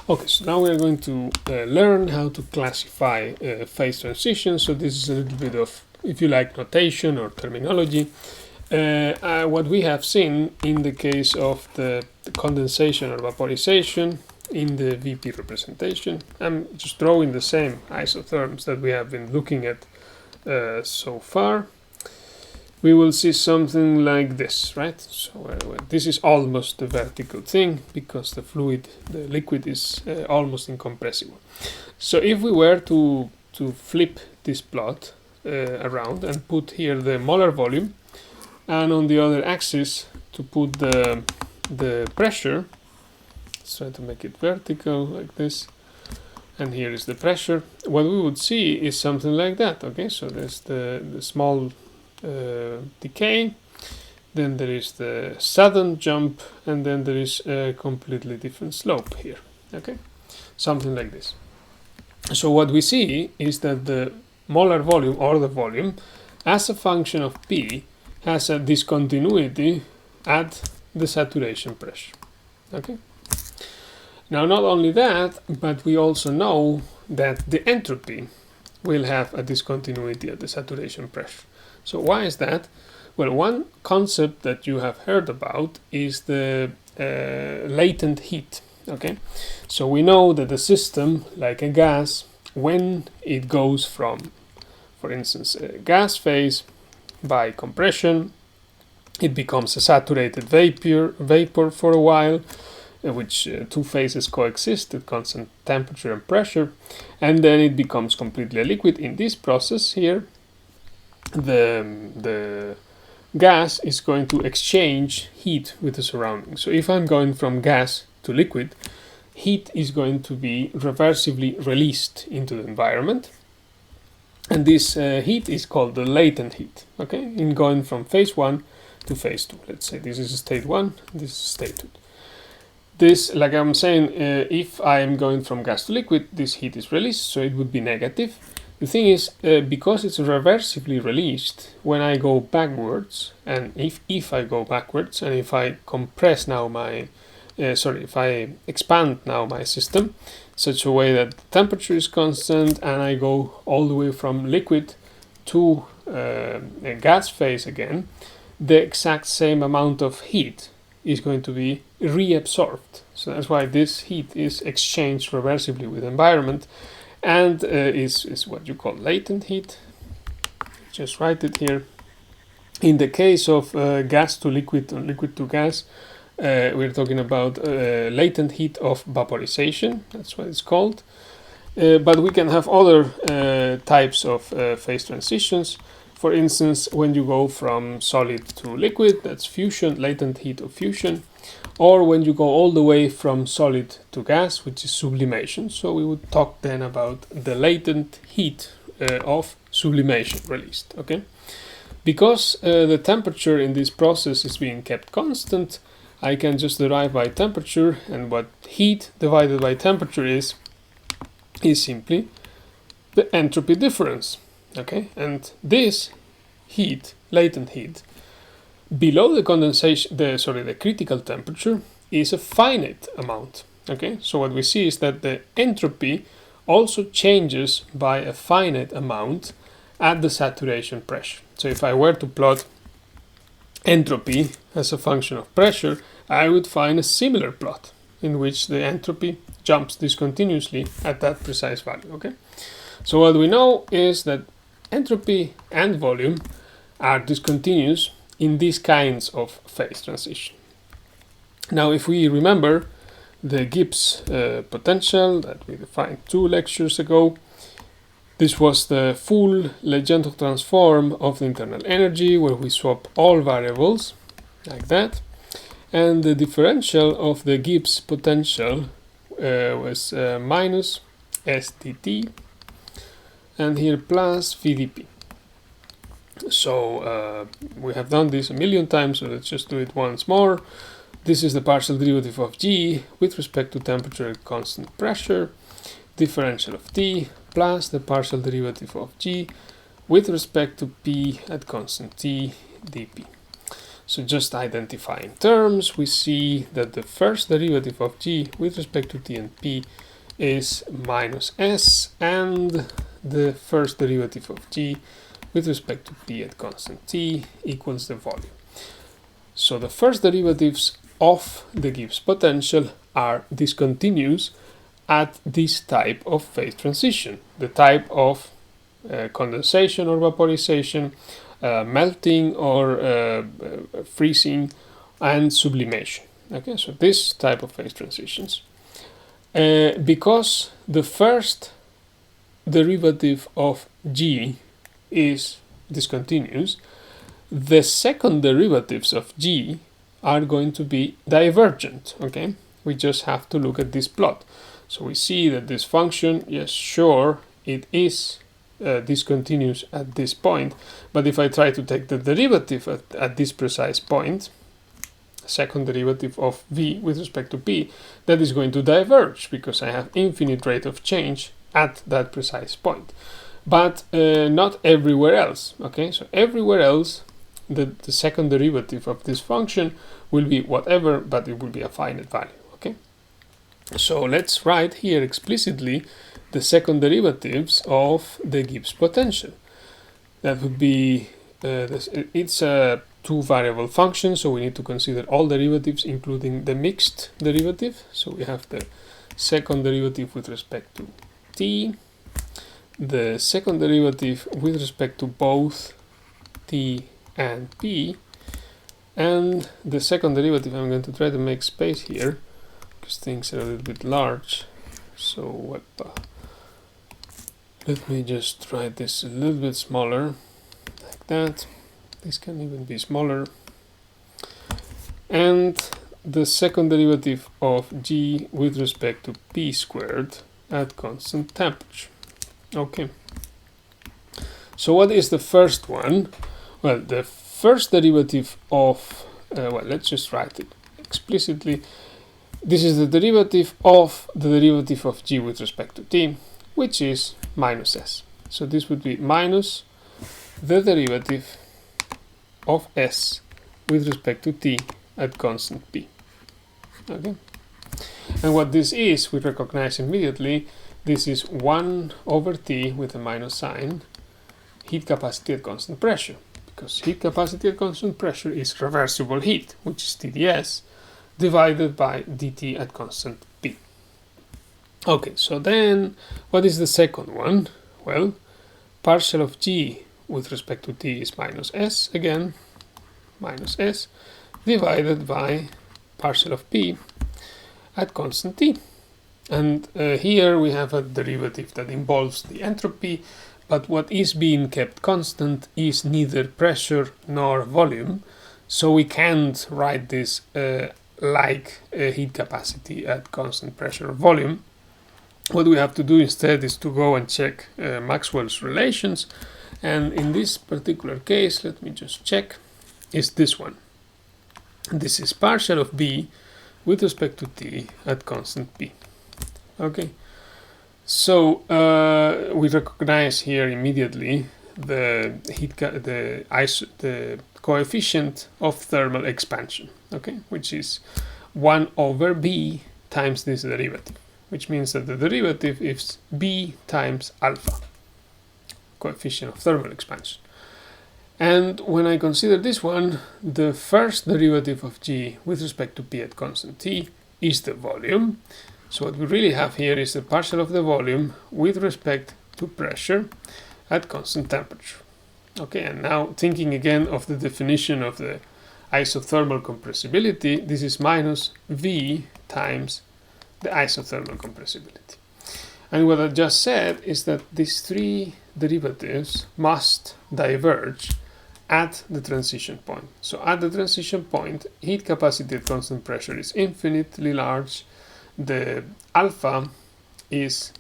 Okay, so now we are going to learn how to classify phase transitions. So this is a little bit of, if you like, notation or terminology. What we have seen in the case of the condensation or vaporization in the VP representation. I'm just drawing the same isotherms that we have been looking at so far. We will see something like this, right? So this is almost the vertical thing because the liquid is almost incompressible. So if we were to flip this plot around and put here the molar volume, and on the other axis to put the pressure, let's try to make it vertical like this, and here is the pressure, what we would see is something like that. Okay, so there's the small decay, then there is the sudden jump, and then there is a completely different slope here. Okay, something like this. So what we see is that the molar volume, or the volume, as a function of P, has a discontinuity at the saturation pressure. Okay. Now, not only that, but we also know that the entropy will have a discontinuity at the saturation pressure. So why is that? Well, one concept that you have heard about is the latent heat. Okay, so we know that the system, like a gas, when it goes from, for instance, a gas phase by compression, it becomes a saturated vapor for a while, which two phases coexist at constant temperature and pressure, and then it becomes completely a liquid. In this process here, the gas is going to exchange heat with the surroundings. So if I'm going from gas to liquid, heat is going to be reversibly released into the environment, and this heat is called the latent heat. Okay, in going from phase 1 to phase 2. Let's say this is state 1, this is state 2. This, like I'm saying, if I'm going from gas to liquid, this heat is released, so it would be negative. The thing is, because it's reversibly released, when I go backwards, and if I go backwards, and if I compress now my, if I expand now my system, such a way that the temperature is constant, and I go all the way from liquid to a gas phase again, the exact same amount of heat is going to be reabsorbed. So that's why this heat is exchanged reversibly with the environment, and is what you call latent heat. Just write it here. In the case of gas to liquid and liquid to gas, we're talking about latent heat of vaporization. That's what it's called. But we can have other types of phase transitions. For instance, when you go from solid to liquid, that's fusion, latent heat of fusion. Or when you go all the way from solid to gas, which is sublimation. So we would talk then about the latent heat of sublimation released. Okay, because the temperature in this process is being kept constant, I can just derive by temperature, and what heat divided by temperature is simply the entropy difference. Okay, and this heat, latent heat, below the condensation, the critical temperature, is a finite amount. Okay, so what we see is that the entropy also changes by a finite amount at the saturation pressure. So if I were to plot entropy as a function of pressure, I would find a similar plot in which the entropy jumps discontinuously at that precise value. Okay, so what we know is that entropy and volume are discontinuous in these kinds of phase transition. Now, if we remember the Gibbs potential that we defined 2 lectures ago, this was the full Legendre transform of the internal energy, where we swap all variables like that, and the differential of the Gibbs potential was minus SdT, and here plus VdP. So we have done this a million times, so let's just do it once more. This is the partial derivative of G with respect to temperature at constant pressure, differential of T, plus the partial derivative of G with respect to P at constant T dP. So just identifying terms, we see that the first derivative of g with respect to t and p is minus s, and the first derivative of g with respect to p at constant t equals the volume. So the first derivatives of the Gibbs potential are discontinuous at this type of phase transition, the type of condensation or vaporization, melting or freezing, and sublimation. Okay, so this type of phase transitions. Because the first derivative of g is discontinuous, the second derivatives of g are going to be divergent. Okay, we just have to look at this plot. So we see that this function, yes, sure, it is discontinuous at this point, but if I try to take the derivative at this precise point, second derivative of v with respect to p, that is going to diverge because I have infinite rate of change at that precise point, but not everywhere else. Okay, so everywhere else the second derivative of this function will be whatever, but it will be a finite value. Okay, so let's write here explicitly the second derivatives of the Gibbs potential. That would be it's a two variable function, so we need to consider all derivatives including the mixed derivative. So we have the second derivative with respect to t, the second derivative with respect to both t and p, and the second derivative, I'm going to try to make space here because things are a little bit large. So let me just write this a little bit smaller, like that. This can even be smaller. And the second derivative of g with respect to p squared at constant temperature. Okay. So what is the first one? Well, the first derivative of, let's just write it explicitly. This is the derivative of the derivative of g with respect to t, which is minus s. So this would be minus the derivative of s with respect to t at constant p. Okay. And what this is, we recognize immediately, this is 1 over t with a minus sign, heat capacity at constant pressure, because heat capacity at constant pressure is reversible heat, which is TdS, divided by dt at constant p. Okay, so then what is the second one? Well, partial of g with respect to t is minus s, again, minus s, divided by partial of p at constant t. And here we have a derivative that involves the entropy, but what is being kept constant is neither pressure nor volume, so we can't write this like heat capacity at constant pressure or volume. What we have to do instead is to go and check Maxwell's relations, and in this particular case, let me just check, is this one. This is partial of b with respect to t at constant p. Okay, so we recognize here immediately the coefficient of thermal expansion, okay, which is 1 over b times this derivative, which means that the derivative is b times alpha, coefficient of thermal expansion. And when I consider this one, the first derivative of g with respect to p at constant t is the volume. So what we really have here is the partial of the volume with respect to pressure at constant temperature. Okay, and now thinking again of the definition of the isothermal compressibility, this is minus v times the isothermal compressibility. And what I just said is that these three derivatives must diverge at the transition point. So at the transition point, heat capacity at constant pressure is infinitely large, the alpha is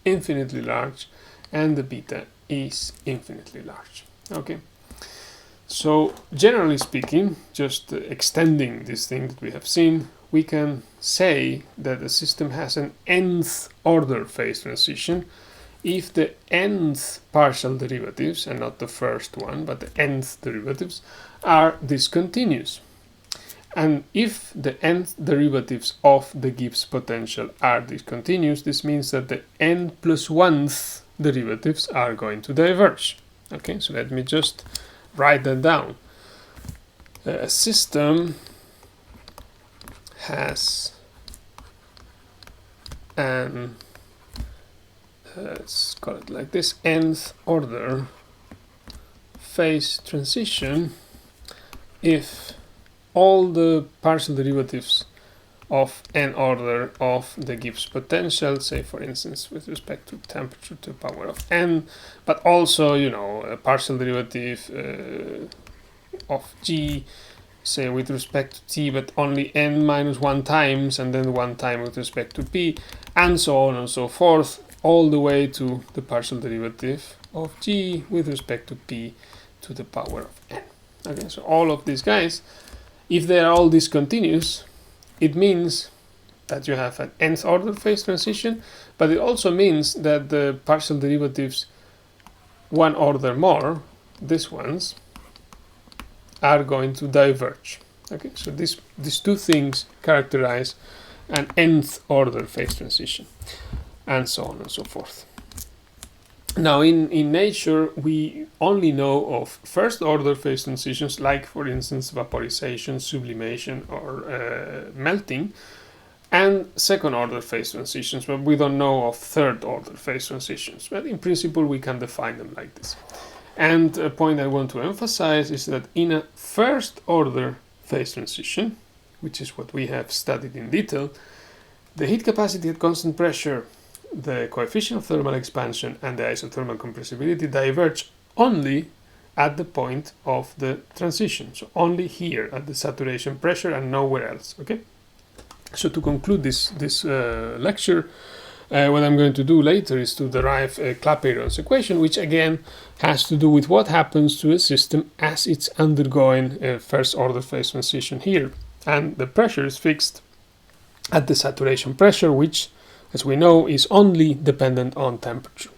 infinitely large, and the beta is infinitely large. Okay, so generally speaking, just extending this thing that we have seen, we can say that the system has an nth order phase transition if the nth partial derivatives, and not the first one, but the nth derivatives, are discontinuous. And if the nth derivatives of the Gibbs potential are discontinuous, this means that the n plus 1th derivatives are going to diverge. Okay, so let me just write that down. A system has an, let's call it like this, nth order phase transition if all the partial derivatives of n order of the Gibbs potential, say for instance with respect to temperature to the power of n, but also, you know, a partial derivative of g, say with respect to t, but only n minus 1 times, and then 1 time with respect to p, and so on and so forth, all the way to the partial derivative of g with respect to p to the power of n. Okay, so all of these guys, if they are all discontinuous, it means that you have an nth order phase transition, but it also means that the partial derivatives one order more, these ones, are going to diverge. Okay, so these two things characterize an nth order phase transition, and so on and so forth. Now, in nature, we only know of first order phase transitions, like for instance vaporization, sublimation, or melting, and second order phase transitions, but we don't know of third order phase transitions. But in principle, we can define them like this. And a point I want to emphasize is that in a first order phase transition, which is what we have studied in detail, the heat capacity at constant pressure, the coefficient of thermal expansion, and the isothermal compressibility diverge only at the point of the transition. So only here at the saturation pressure and nowhere else. Okay. So to conclude this lecture, what I'm going to do later is to derive a Clapeyron's equation, which again has to do with what happens to a system as it's undergoing a first order phase transition here. And the pressure is fixed at the saturation pressure, which, as we know, is only dependent on temperature.